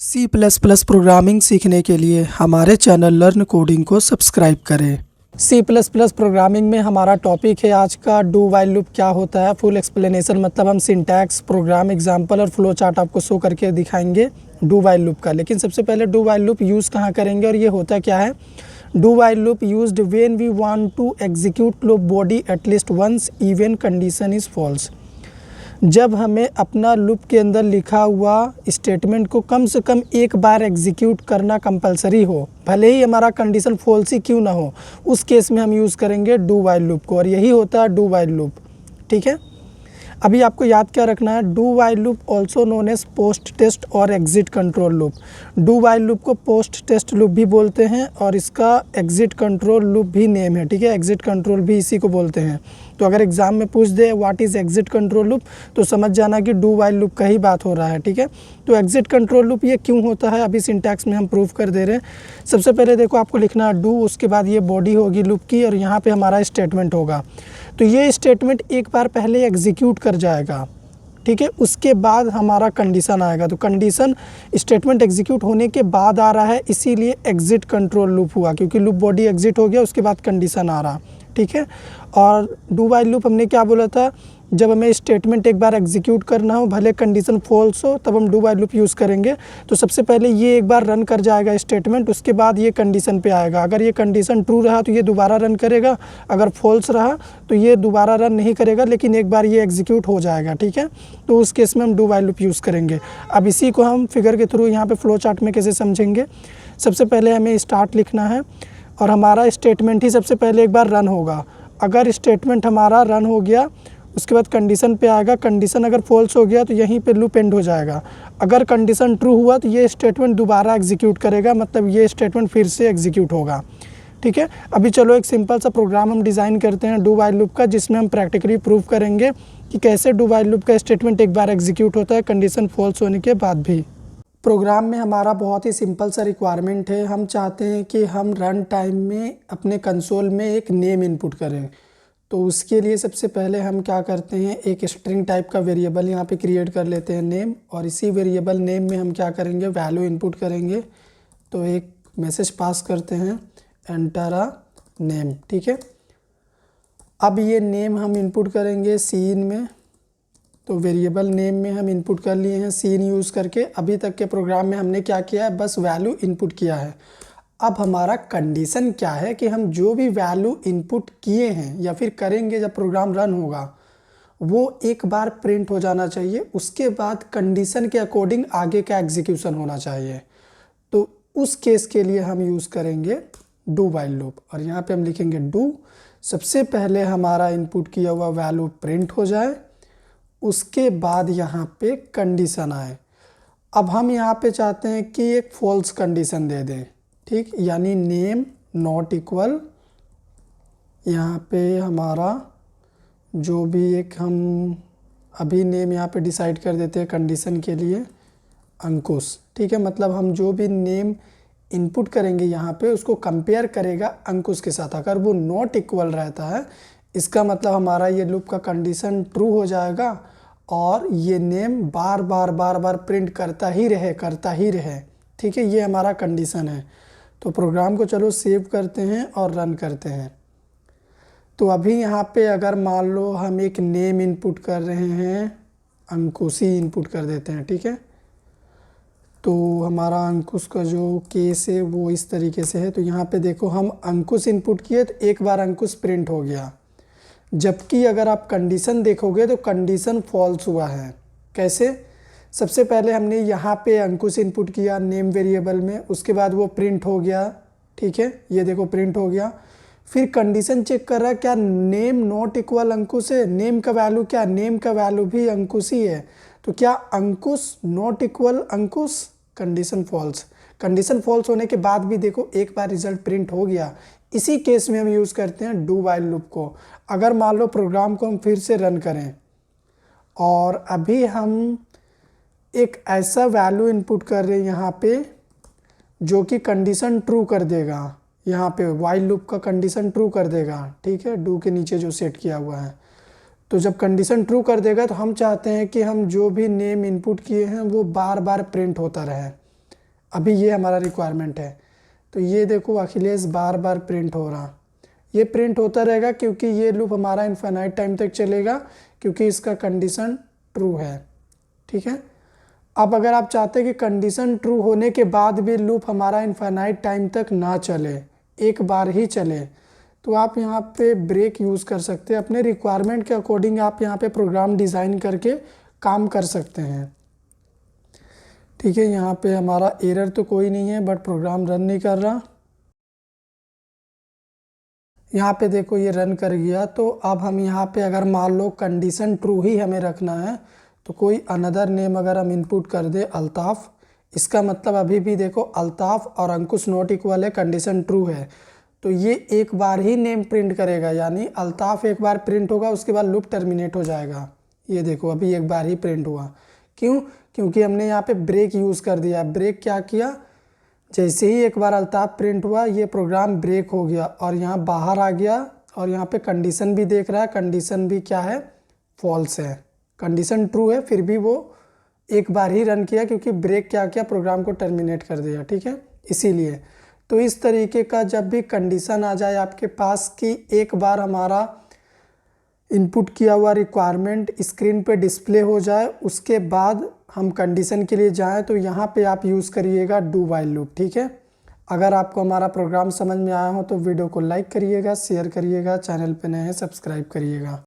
C plus plus programming सीखने के लिए हमारे चैनल लर्न कोडिंग को सब्सक्राइब करें। सी प्लस प्लस प्रोग्रामिंग में हमारा टॉपिक है आज का डू वाइल लूप क्या होता है। फुल एक्सप्लेनेशन मतलब हम सिंटैक्स, प्रोग्राम एग्जांपल और फ्लो चार्ट आपको शो करके दिखाएंगे डू वाइल लूप का। लेकिन सबसे पहले डू वाइल लूप यूज़ कहाँ करेंगे और ये होता क्या है। Do while loop used when we want to execute loop body at least once even condition is false. जब हमें अपना लूप के अंदर लिखा हुआ स्टेटमेंट को कम से कम एक बार एग्जीक्यूट करना कंपलसरी हो, भले ही हमारा कंडीशन फॉल्स ही क्यों ना हो, उस केस में हम यूज़ करेंगे डू वाइल लूप को, और यही होता है डू वाइल लूप। ठीक है, अभी आपको याद क्या रखना है, do while loop also known as post test और exit control loop. Do while loop को पोस्ट टेस्ट लूप भी बोलते हैं और इसका एग्जिट कंट्रोल लूप भी नेम है। ठीक है, एग्जिट कंट्रोल भी इसी को बोलते हैं। तो अगर एग्जाम में पूछ दे what is exit control loop, तो समझ जाना कि डू वाइल लूप का ही बात हो रहा है। ठीक है, तो एग्जिट कंट्रोल लूप ये क्यों होता है, अभी सिंटैक्स में हम प्रूव कर दे रहे हैं। सबसे पहले देखो, आपको लिखना है डू, उसके बाद ये बॉडी होगी लूप की और यहाँ पे हमारा स्टेटमेंट होगा। तो ये स्टेटमेंट एक बार पहले एग्जीक्यूट कर जाएगा। ठीक है, उसके बाद हमारा कंडीशन आएगा। तो कंडीशन स्टेटमेंट एग्जीक्यूट होने के बाद आ रहा है, इसीलिए एग्जिट कंट्रोल लूप हुआ, क्योंकि लूप बॉडी एग्जिट हो गया, उसके बाद कंडीशन आ रहा। ठीक है, और डू वाइल लूप हमने क्या बोला था, जब हमें स्टेटमेंट एक बार एग्जीक्यूट करना हो, भले कंडीशन फॉल्स हो, तब हम डू वाइल लूप यूज़ करेंगे। तो सबसे पहले ये एक बार रन कर जाएगा स्टेटमेंट, उसके बाद ये कंडीशन पे आएगा। अगर ये कंडीशन ट्रू रहा तो ये दोबारा रन करेगा, अगर फॉल्स रहा तो ये दोबारा रन नहीं करेगा, लेकिन एक बार ये एग्जीक्यूट हो जाएगा। ठीक है, तो उस केस में हम डू वाइल लूप यूज़ करेंगे। अब इसी को हम फिगर के थ्रू यहाँ पे फ्लो चार्ट में कैसे समझेंगे। सबसे पहले हमें स्टार्ट लिखना है और हमारा स्टेटमेंट ही सबसे पहले एक बार रन होगा। अगर स्टेटमेंट हमारा रन हो गया, उसके बाद कंडीशन पे आएगा। कंडीशन अगर फॉल्स हो गया तो यहीं पे लूप एंड हो जाएगा। अगर कंडीशन ट्रू हुआ तो ये स्टेटमेंट दोबारा एग्जीक्यूट करेगा, मतलब ये स्टेटमेंट फिर से एग्जीक्यूट होगा। ठीक है, अभी चलो एक सिंपल सा प्रोग्राम हम डिज़ाइन करते हैं डू वाइल लूप का, जिसमें हम प्रैक्टिकली प्रूव करेंगे कि कैसे डू वाइल लूप का स्टेटमेंट एक बार एग्जीक्यूट होता है कंडीशन फॉल्स होने के बाद भी। प्रोग्राम में हमारा बहुत ही सिंपल सा रिक्वायरमेंट है, हम चाहते हैं कि हम रन टाइम में अपने कंसोल में एक नेम इनपुट करें। तो उसके लिए सबसे पहले हम क्या करते हैं, एक स्ट्रिंग टाइप का वेरिएबल यहाँ पे क्रिएट कर लेते हैं नेम, और इसी वेरिएबल नेम में हम क्या करेंगे, वैल्यू इनपुट करेंगे। तो एक मैसेज पास करते हैं, एंटर अ नेम। ठीक है, अब ये नेम हम इनपुट करेंगे सीन में। तो वेरिएबल नेम में हम इनपुट कर लिए हैं सीन यूज़ करके। अभी तक के प्रोग्राम में हमने क्या किया है, बस वैल्यू इनपुट किया है। अब हमारा कंडीशन क्या है कि हम जो भी वैल्यू इनपुट किए हैं या फिर करेंगे जब प्रोग्राम रन होगा, वो एक बार प्रिंट हो जाना चाहिए। उसके बाद कंडीशन के अकॉर्डिंग आगे का एग्जीक्यूशन होना चाहिए। तो उस केस के लिए हम यूज़ करेंगे डू वाइल लूप, और यहाँ पे हम लिखेंगे डू। सबसे पहले हमारा इनपुट किया हुआ वैल्यू प्रिंट हो जाए, उसके बाद यहाँ पे कंडीशन आए। अब हम यहाँ पे चाहते हैं कि एक फॉल्स कंडीशन दे दें। ठीक, यानी नेम नॉट इक्वल, यहाँ पे हमारा जो भी एक हम अभी नेम यहाँ पे डिसाइड कर देते हैं कंडीशन के लिए, अंकुश। ठीक है, मतलब हम जो भी नेम इनपुट करेंगे यहाँ पे उसको कंपेयर करेगा अंकुश के साथ। अगर वो नॉट इक्वल रहता है, इसका मतलब हमारा ये लूप का कंडीशन ट्रू हो जाएगा और ये नेम बार बार प्रिंट करता ही रहे। ठीक है, ये हमारा कंडीशन है। तो प्रोग्राम को चलो सेव करते हैं और रन करते हैं। तो अभी यहाँ पे अगर मान लो हम एक नेम इनपुट कर रहे हैं, अंकुश ही इनपुट कर देते हैं। ठीक है, तो हमारा अंकुश का जो केस है वो इस तरीके से है। तो यहाँ पे देखो, हम अंकुश इनपुट किए तो एक बार अंकुश प्रिंट हो गया, जबकि अगर आप कंडीशन देखोगे तो कंडीशन फॉल्स हुआ है। कैसे, सबसे पहले हमने यहाँ पे अंकुश इनपुट किया नेम वेरिएबल में, उसके बाद वो प्रिंट हो गया। ठीक है, ये देखो प्रिंट हो गया। फिर कंडीशन चेक कर रहा है क्या नेम नॉट इक्वल अंकुश है, नेम का वैल्यू क्या, नेम का वैल्यू भी अंकुश ही है। तो क्या Ankush not equal Ankush, condition false. Condition false होने के बाद भी देखो एक बार रिजल्ट प्रिंट हो गया। इसी केस में हम यूज़ करते हैं डू वाइल लूप को। अगर मान लो प्रोग्राम को हम फिर से रन करें और अभी हम एक ऐसा वैल्यू इनपुट कर रहे हैं यहाँ पे जो कि कंडीशन ट्रू कर देगा, यहाँ पे वाइल लूप का कंडीशन ट्रू कर देगा। ठीक है, डू के नीचे जो सेट किया हुआ है। तो जब कंडीशन ट्रू कर देगा तो हम चाहते हैं कि हम जो भी नेम इनपुट किए हैं वो बार बार प्रिंट होता रहे। अभी ये हमारा रिक्वायरमेंट है। तो ये देखो अखिलेश बार बार प्रिंट हो रहा, ये प्रिंट होता रहेगा क्योंकि ये लूप हमारा इनफाइनाइट टाइम तक चलेगा, क्योंकि इसका कंडीशन ट्रू है। ठीक है, अब अगर आप चाहते हैं कि कंडीशन ट्रू होने के बाद भी लूप हमारा इनफाइनाइट टाइम तक ना चले, एक बार ही चले, तो आप यहाँ पे ब्रेक यूज़ कर सकते हैं। अपने रिक्वायरमेंट के अकॉर्डिंग आप यहाँ पे प्रोग्राम डिज़ाइन करके काम कर सकते हैं। ठीक है, यहाँ पे हमारा एरर तो कोई नहीं है, बट प्रोग्राम रन नहीं कर रहा। यहाँ पे देखो ये रन कर गया। तो अब हम यहाँ पे अगर मान लो कंडीशन ट्रू ही हमें रखना है, तो कोई अनदर नेम अगर हम इनपुट कर दे अल्ताफ़, इसका मतलब अभी भी देखो अल्ताफ़ और अंकुश नॉट इक्वल है, कंडीशन ट्रू है, तो ये एक बार ही नेम प्रिंट करेगा, यानी अल्ताफ़ एक बार प्रिंट होगा, उसके बाद लूप टर्मिनेट हो जाएगा। ये देखो अभी एक बार ही प्रिंट हुआ, क्यों? क्योंकि हमने यहाँ पे ब्रेक यूज़ कर दिया। ब्रेक क्या किया, जैसे ही एक बार अल्ताफ़ प्रिंट हुआ ये प्रोग्राम ब्रेक हो गया और यहाँ बाहर आ गया, और यहाँ पे कंडीशन भी देख रहा है, कंडीशन भी क्या है, फॉल्स है। कंडीशन ट्रू है, फिर भी वो एक बार ही रन किया क्योंकि ब्रेक क्या किया, प्रोग्राम को टर्मिनेट कर दिया। ठीक है, इसीलिए तो इस तरीके का जब भी कंडीशन आ जाए आपके पास कि एक बार हमारा इनपुट किया हुआ रिक्वायरमेंट स्क्रीन पे डिस्प्ले हो जाए, उसके बाद हम कंडीशन के लिए जाएं, तो यहाँ पे आप यूज़ करिएगा डू वाइल लूप। ठीक है, अगर आपको हमारा प्रोग्राम समझ में आया हो तो वीडियो को लाइक करिएगा, शेयर करिएगा, चैनल पे नए हैं सब्सक्राइब करिएगा।